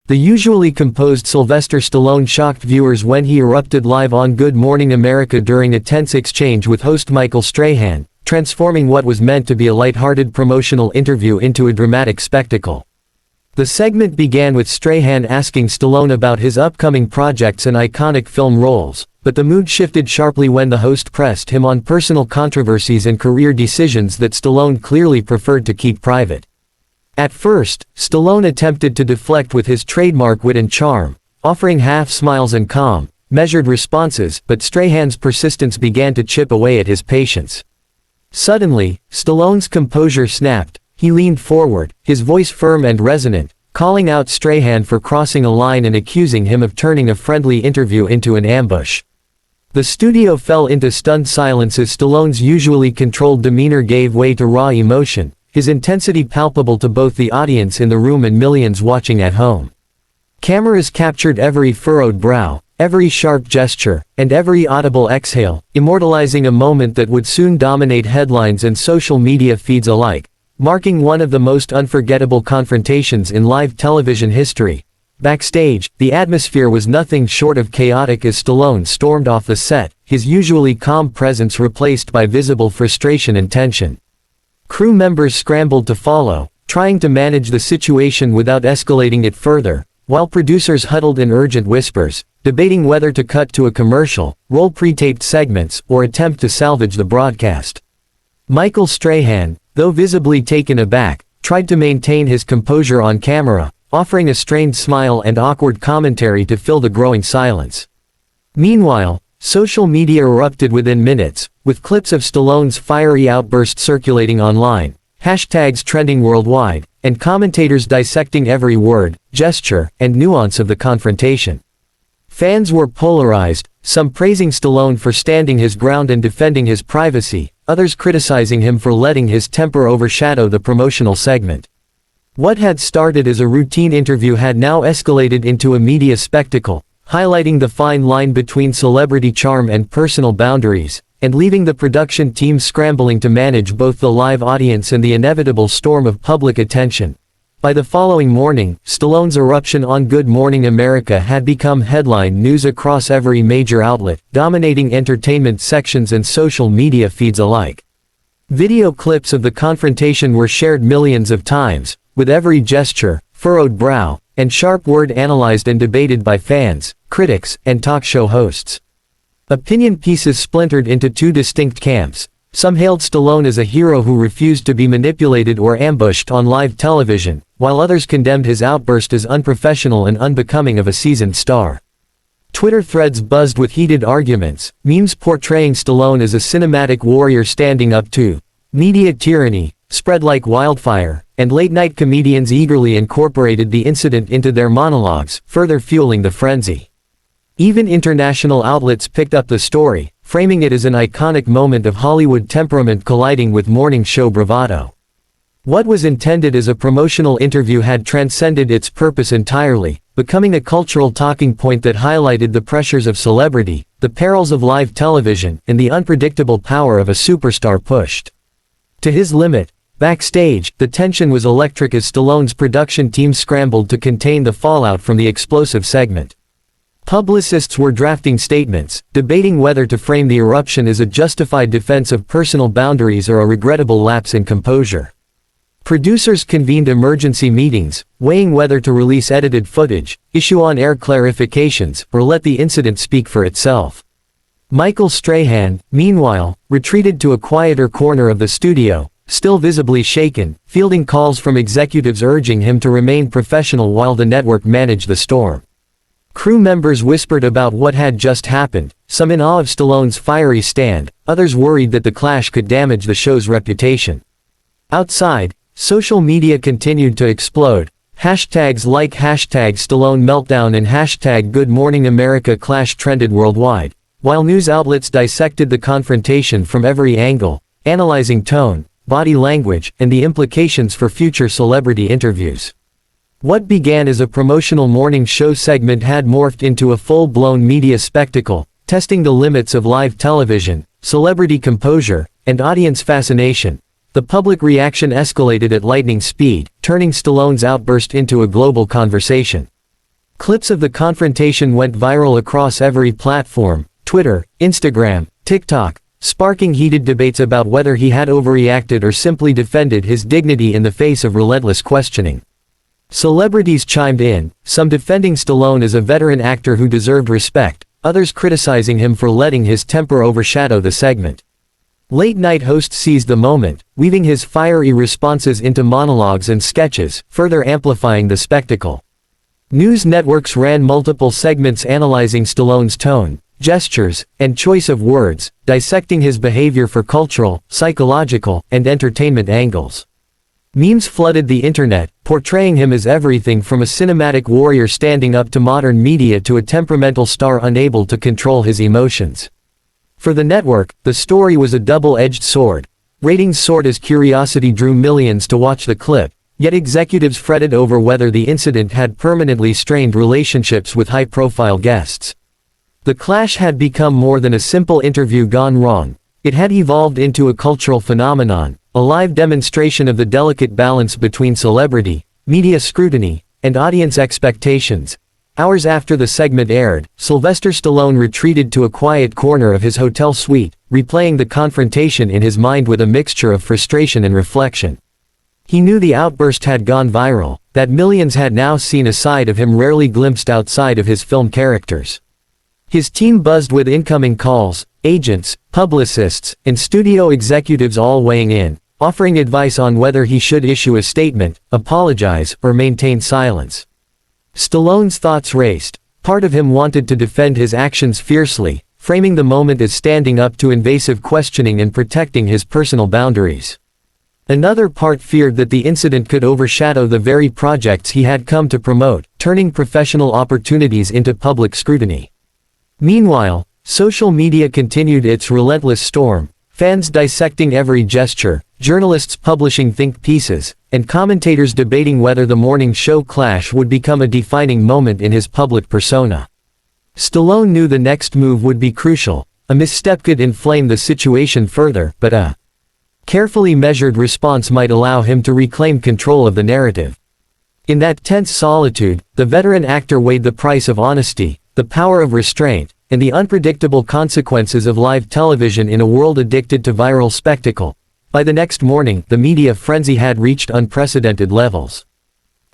The usually composed Sylvester Stallone shocked viewers when he erupted live on Good Morning America during a tense exchange with host Michael Strahan, transforming what was meant to be a light-hearted promotional interview into a dramatic spectacle. The segment began with Strahan asking Stallone about his upcoming projects and iconic film roles, but the mood shifted sharply when the host pressed him on personal controversies and career decisions that Stallone clearly preferred to keep private. At first, Stallone attempted to deflect with his trademark wit and charm, offering half smiles and calm, measured responses, but Strahan's persistence began to chip away at his patience. Suddenly, Stallone's composure snapped. He leaned forward, his voice firm and resonant, calling out Strahan for crossing a line and accusing him of turning a friendly interview into an ambush. The studio fell into stunned silence as Stallone's usually controlled demeanor gave way to raw emotion, his intensity palpable to both the audience in the room and millions watching at home. Cameras captured every furrowed brow, every sharp gesture, and every audible exhale, immortalizing a moment that would soon dominate headlines and social media feeds alike, marking one of the most unforgettable confrontations in live television history. Backstage, the atmosphere was nothing short of chaotic as Stallone stormed off the set, his usually calm presence replaced by visible frustration and tension. Crew members scrambled to follow, trying to manage the situation without escalating it further, while producers huddled in urgent whispers, debating whether to cut to a commercial, roll pre-taped segments, or attempt to salvage the broadcast. Michael Strahan, though visibly taken aback, tried to maintain his composure on camera, offering a strained smile and awkward commentary to fill the growing silence. Meanwhile, social media erupted within minutes, with clips of Stallone's fiery outburst circulating online, hashtags trending worldwide, and commentators dissecting every word, gesture, and nuance of the confrontation. Fans were polarized, some praising Stallone for standing his ground and defending his privacy, others criticizing him for letting his temper overshadow the promotional segment. What had started as a routine interview had now escalated into a media spectacle, highlighting the fine line between celebrity charm and personal boundaries, and leaving the production team scrambling to manage both the live audience and the inevitable storm of public attention. By the following morning, Stallone's eruption on Good Morning America had become headline news across every major outlet, dominating entertainment sections and social media feeds alike. Video clips of the confrontation were shared millions of times, with every gesture, furrowed brow, and sharp word analyzed and debated by fans, critics, and talk show hosts. Opinion pieces splintered into two distinct camps. Some hailed Stallone as a hero who refused to be manipulated or ambushed on live television, while others condemned his outburst as unprofessional and unbecoming of a seasoned star. Twitter threads buzzed with heated arguments, memes portraying Stallone as a cinematic warrior standing up to media tyranny, spread like wildfire, and late-night comedians eagerly incorporated the incident into their monologues, further fueling the frenzy. Even international outlets picked up the story, framing it as an iconic moment of Hollywood temperament colliding with morning show bravado. What was intended as a promotional interview had transcended its purpose entirely, becoming a cultural talking point that highlighted the pressures of celebrity, the perils of live television, and the unpredictable power of a superstar pushed to his limit. Backstage, the tension was electric as Stallone's production team scrambled to contain the fallout from the explosive segment. Publicists were drafting statements, debating whether to frame the eruption as a justified defense of personal boundaries or a regrettable lapse in composure. Producers convened emergency meetings, weighing whether to release edited footage, issue on-air clarifications, or let the incident speak for itself. Michael Strahan, meanwhile, retreated to a quieter corner of the studio, still visibly shaken, fielding calls from executives urging him to remain professional while the network managed the storm. Crew members whispered about what had just happened, some in awe of Stallone's fiery stand, others worried that the clash could damage the show's reputation. Outside, social media continued to explode. Hashtags like #Stallone Meltdown and #Good Morning America Clash trended worldwide, while news outlets dissected the confrontation from every angle, analyzing tone, body language, and the implications for future celebrity interviews. What began as a promotional morning show segment had morphed into a full-blown media spectacle, testing the limits of live television, celebrity composure, and audience fascination. The public reaction escalated at lightning speed, turning Stallone's outburst into a global conversation. Clips of the confrontation went viral across every platform: Twitter, Instagram, TikTok, sparking heated debates about whether he had overreacted or simply defended his dignity in the face of relentless questioning. Celebrities chimed in, some defending Stallone as a veteran actor who deserved respect, others criticizing him for letting his temper overshadow the segment. Late-night host seized the moment, weaving his fiery responses into monologues and sketches, further amplifying the spectacle. News networks ran multiple segments analyzing Stallone's tone, gestures, and choice of words, dissecting his behavior for cultural, psychological, and entertainment angles. Memes flooded the internet, portraying him as everything from a cinematic warrior standing up to modern media to a temperamental star unable to control his emotions. For the network, the story was a double-edged sword. Ratings soared as curiosity drew millions to watch the clip, yet executives fretted over whether the incident had permanently strained relationships with high-profile guests. The clash had become more than a simple interview gone wrong. It had evolved into a cultural phenomenon, a live demonstration of the delicate balance between celebrity, media scrutiny, and audience expectations. Hours after the segment aired, Sylvester Stallone retreated to a quiet corner of his hotel suite, replaying the confrontation in his mind with a mixture of frustration and reflection. He knew the outburst had gone viral, that millions had now seen a side of him rarely glimpsed outside of his film characters. His team buzzed with incoming calls, agents, publicists, and studio executives all weighing in, offering advice on whether he should issue a statement, apologize, or maintain silence. Stallone's thoughts raced. Part of him wanted to defend his actions fiercely, framing the moment as standing up to invasive questioning and protecting his personal boundaries. Another part feared that the incident could overshadow the very projects he had come to promote, turning professional opportunities into public scrutiny. Meanwhile, social media continued its relentless storm, fans dissecting every gesture, journalists publishing think pieces, and commentators debating whether the morning show clash would become a defining moment in his public persona. Stallone knew the next move would be crucial. A misstep could inflame the situation further, but a carefully measured response might allow him to reclaim control of the narrative. In that tense solitude, the veteran actor weighed the price of honesty, the power of restraint, and the unpredictable consequences of live television in a world addicted to viral spectacle. By the next morning, the media frenzy had reached unprecedented levels.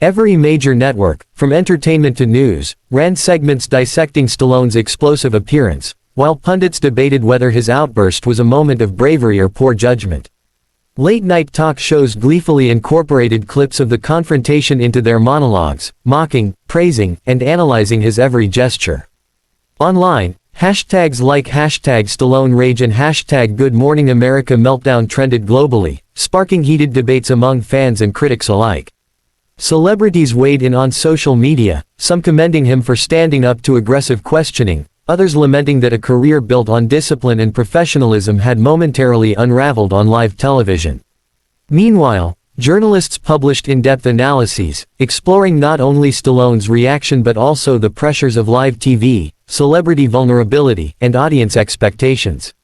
Every major network, from entertainment to news, ran segments dissecting Stallone's explosive appearance, while pundits debated whether his outburst was a moment of bravery or poor judgment. Late-night talk shows gleefully incorporated clips of the confrontation into their monologues, mocking, praising, and analyzing his every gesture. Online, hashtags like #StalloneRage and #GoodMorningAmerica meltdown trended globally, sparking heated debates among fans and critics alike. Celebrities weighed in on social media, some commending him for standing up to aggressive questioning, others lamenting that a career built on discipline and professionalism had momentarily unraveled on live television. Meanwhile, journalists published in-depth analyses, exploring not only Stallone's reaction but also the pressures of live TV, celebrity vulnerability, and audience expectations.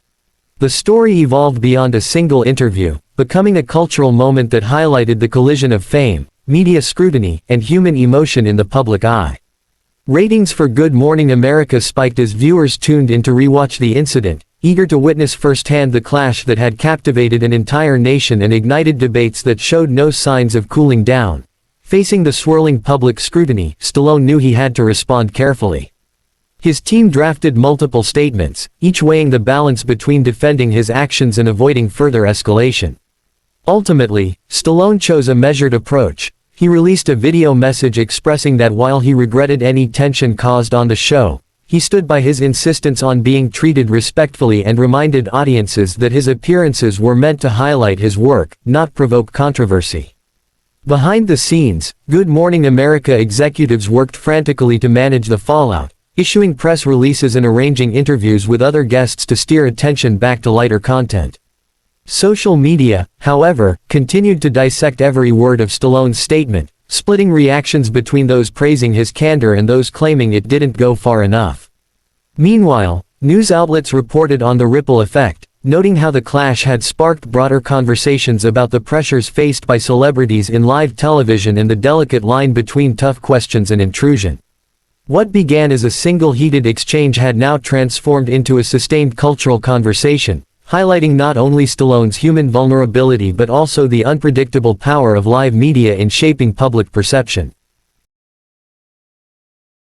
The story evolved beyond a single interview, becoming a cultural moment that highlighted the collision of fame, media scrutiny, and human emotion in the public eye. Ratings for Good Morning America spiked as viewers tuned in to rewatch the incident, eager to witness firsthand the clash that had captivated an entire nation and ignited debates that showed no signs of cooling down. Facing the swirling public scrutiny, Stallone knew he had to respond carefully. His team drafted multiple statements, each weighing the balance between defending his actions and avoiding further escalation. Ultimately, Stallone chose a measured approach. He released a video message expressing that while he regretted any tension caused on the show, he stood by his insistence on being treated respectfully and reminded audiences that his appearances were meant to highlight his work, not provoke controversy. Behind the scenes, Good Morning America executives worked frantically to manage the fallout, issuing press releases and arranging interviews with other guests to steer attention back to lighter content. Social media, however, continued to dissect every word of Stallone's statement, splitting reactions between those praising his candor and those claiming it didn't go far enough. Meanwhile, news outlets reported on the ripple effect, noting how the clash had sparked broader conversations about the pressures faced by celebrities in live television and the delicate line between tough questions and intrusion. What began as a single heated exchange had now transformed into a sustained cultural conversation, highlighting not only Stallone's human vulnerability but also the unpredictable power of live media in shaping public perception.